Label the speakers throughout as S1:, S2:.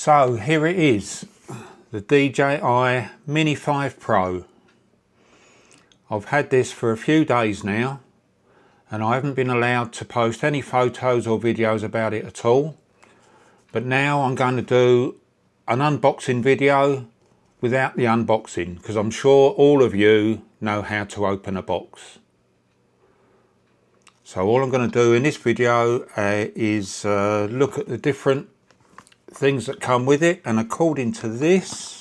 S1: So here it is, the DJI Mini 5 Pro. I've had this for a few days now and I haven't been allowed to post any photos or videos about it at all. But now I'm going to do an unboxing video without the unboxing, because I'm sure all of you know how to open a box. So all I'm going to do in this video is look at the different things that come with it, and according to this,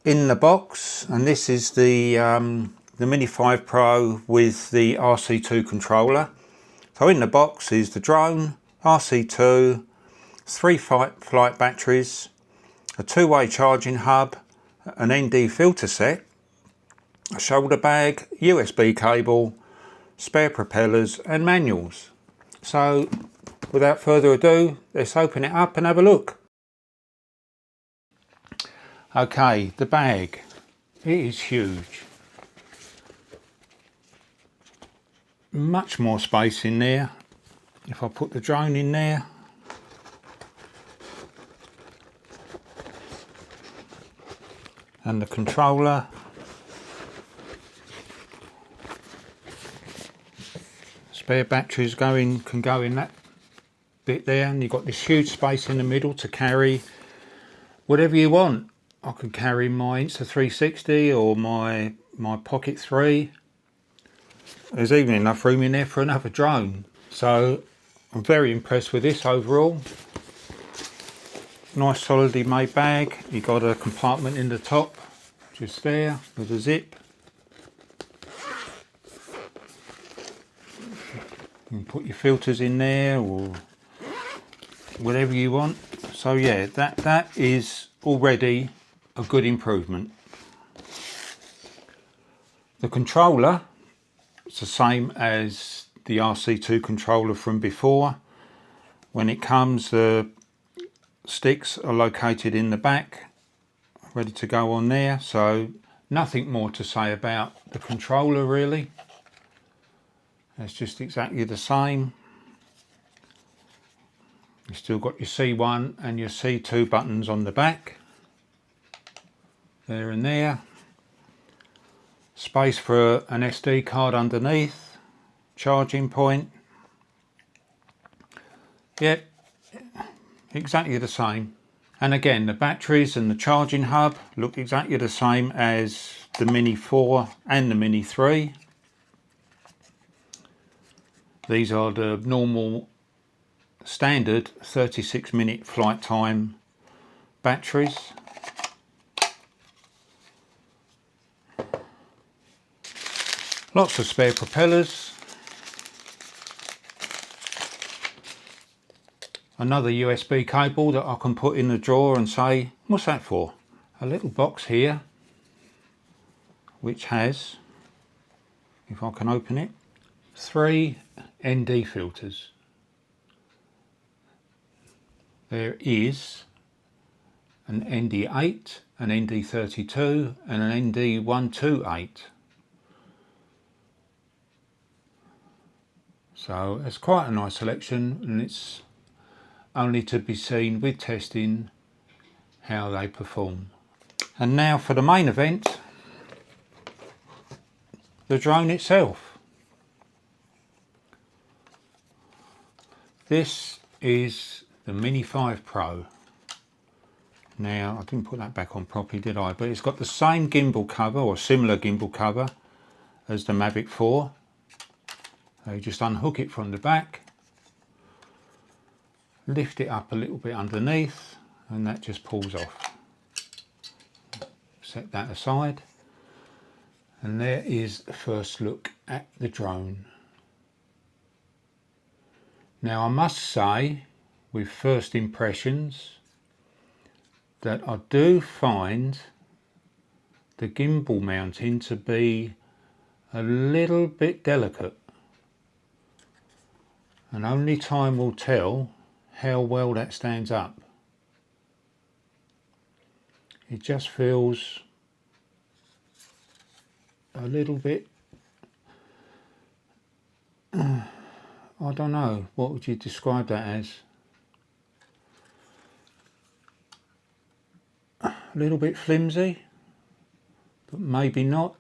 S1: in the box, and this is the Mini 5 Pro with the RC2 controller. So in the box is the drone, RC2, 3 flight batteries, a 2-way charging hub, an ND filter set, a shoulder bag, USB cable, spare propellers and manuals. So without further ado, let's open it up and have a look. Okay, the bag, it is huge. Much more space in there. If I put the drone in there, and the controller, spare batteries can go in that bit there, and you've got this huge space in the middle to carry whatever you want. I could carry my Insta360 or my Pocket 3. There's even enough room in there for another drone. So I'm very impressed with this overall. Nice solidly made bag. You've got a compartment in the top, just there, with a zip. You can put your filters in there or whatever you want. So yeah, that is already a good improvement. The controller, it's the same as the RC2 controller from before. When it comes, the sticks are located in the back, ready to go on there. So nothing more to say about the controller really. It's just exactly the same. You've still got your C1 and your C2 buttons on the back, there and there. Space for an SD card underneath, charging point. Yep, exactly the same. And again, the batteries and the charging hub look exactly the same as the Mini 4 and the Mini 3. These are the normal standard 36-minute flight time batteries. Lots of spare propellers. Another USB cable that I can put in the drawer and say, what's that for? A little box here which has, if I can open it, 3 ND filters. There is an ND8, an ND32 and an ND128. So it's quite a nice selection, and it's only to be seen with testing how they perform. And now for the main event, the drone itself. This is the Mini 5 Pro. Now, I didn't put that back on properly, did I? But it's got the same gimbal cover, or similar gimbal cover, as the Mavic 4. So you just unhook it from the back, lift it up a little bit underneath, and that just pulls off. Set that aside, and there is the first look at the drone. Now I must say, with first impressions, that I do find the gimbal mounting to be a little bit delicate, and only time will tell how well that stands up. It just feels a little bit, I don't know, what would you describe that as? a little bit flimsy, but maybe not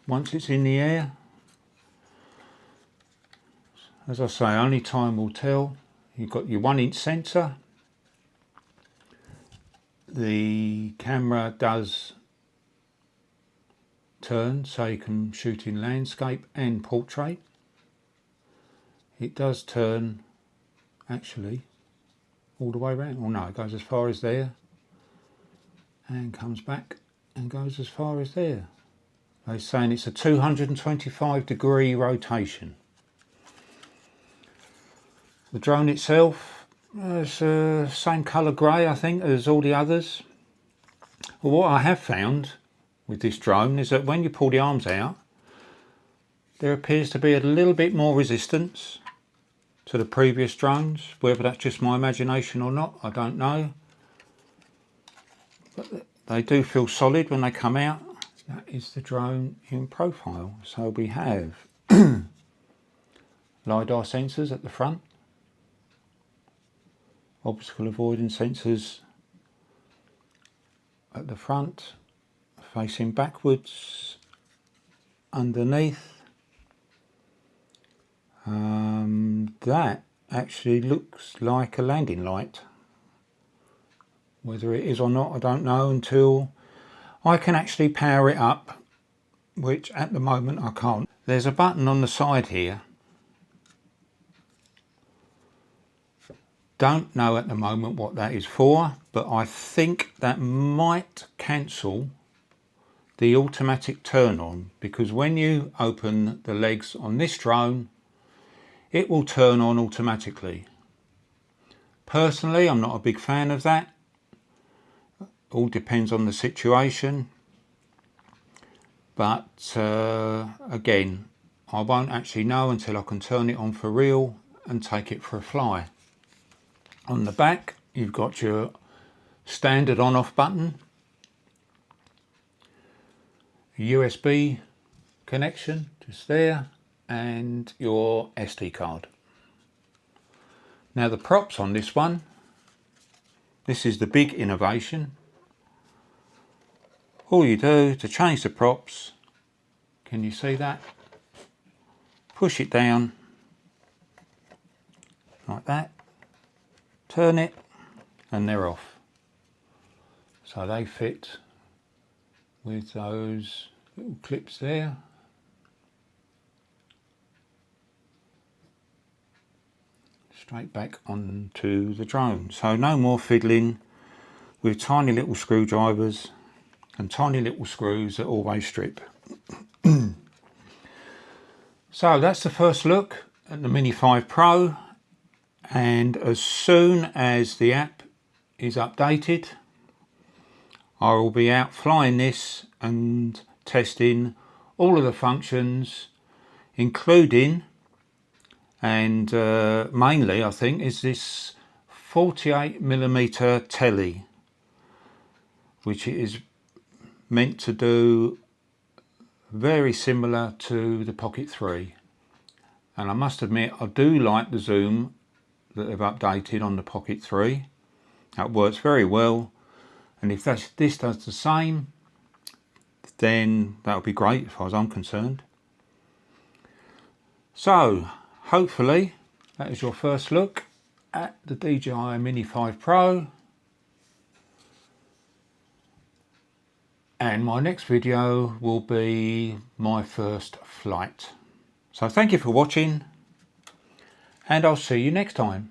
S1: once it's in the air. As I say, only time will tell. You've got your 1-inch sensor. The camera does turn, so you can shoot in landscape and portrait. It does turn actually all the way around. Oh no, it goes as far as there and comes back and goes as far as there. They're saying it's a 225-degree rotation. The drone itself is same colour grey, I think, as all the others. Well, what I have found with this drone is that when you pull the arms out, there appears to be a little bit more resistance to the previous drones. Whether that's just my imagination or not, I don't know. But they do feel solid when they come out. That is the drone in profile. So we have LiDAR sensors at the front, obstacle avoidance sensors at the front, facing backwards underneath. That actually looks like a landing light. Whether it is or not, I don't know until I can actually power it up, which at the moment I can't. There's a button on the side here. Don't know at the moment what that is for, but I think that might cancel the automatic turn on, because when you open the legs on this drone, it will turn on automatically. Personally, I'm not a big fan of that. All depends on the situation. But again, I won't actually know until I can turn it on for real and take it for a fly. On the back, you've got your standard on-off button, USB connection just there, and your SD card. Now the props on this one, this is the big innovation. All you do to change the props, can you see that? Push it down like that, turn it, and they're off. So they fit with those little clips there. Straight back onto the drone. So no more fiddling with tiny little screwdrivers and tiny little screws that always strip. So that's the first look at the Mini 5 Pro, and as soon as the app is updated, I will be out flying this and testing all of the functions, including and mainly I think is this 48mm telly, which is meant to do very similar to the Pocket 3. And I must admit, I do like the zoom that they've updated on the Pocket 3. That works very well, and if this does the same, then that would be great as far as I'm concerned. So hopefully that is your first look at the DJI Mini 5 Pro, and my next video will be my first flight. So thank you for watching, and I'll see you next time.